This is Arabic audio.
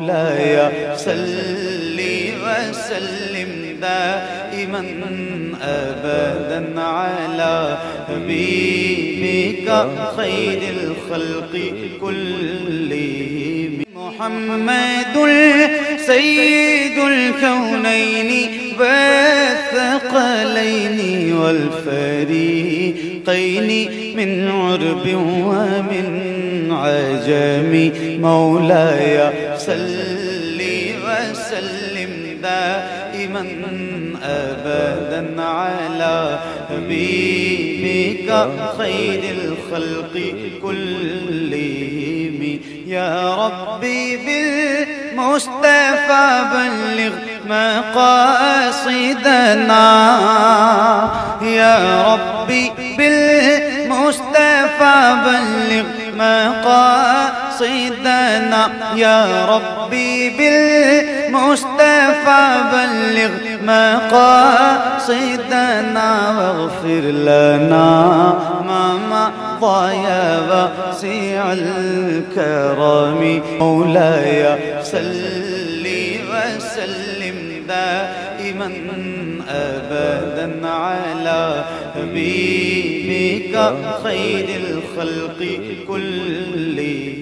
مولاي صل وسلم دائما أبدا على حبيبك خير الخلق كلهم. محمد سيد الكونين والثقلين والفريقين من عرب ومن عجم. مولاي صل وسلم دائما أبدا على حبيبك خير الخلق كلهم. يا ربي بالمصطفى بلغ مقاصدنا، يا ربي بالمصطفى بلغ مقاصدنا، يا ربي بالمصطفى بلغ مقاصدنا، واغفر لنا ما مضى يا واسع الكرم. مولاي صل وسلم دائما أبدا على حبيبك خير الخلق كلهم.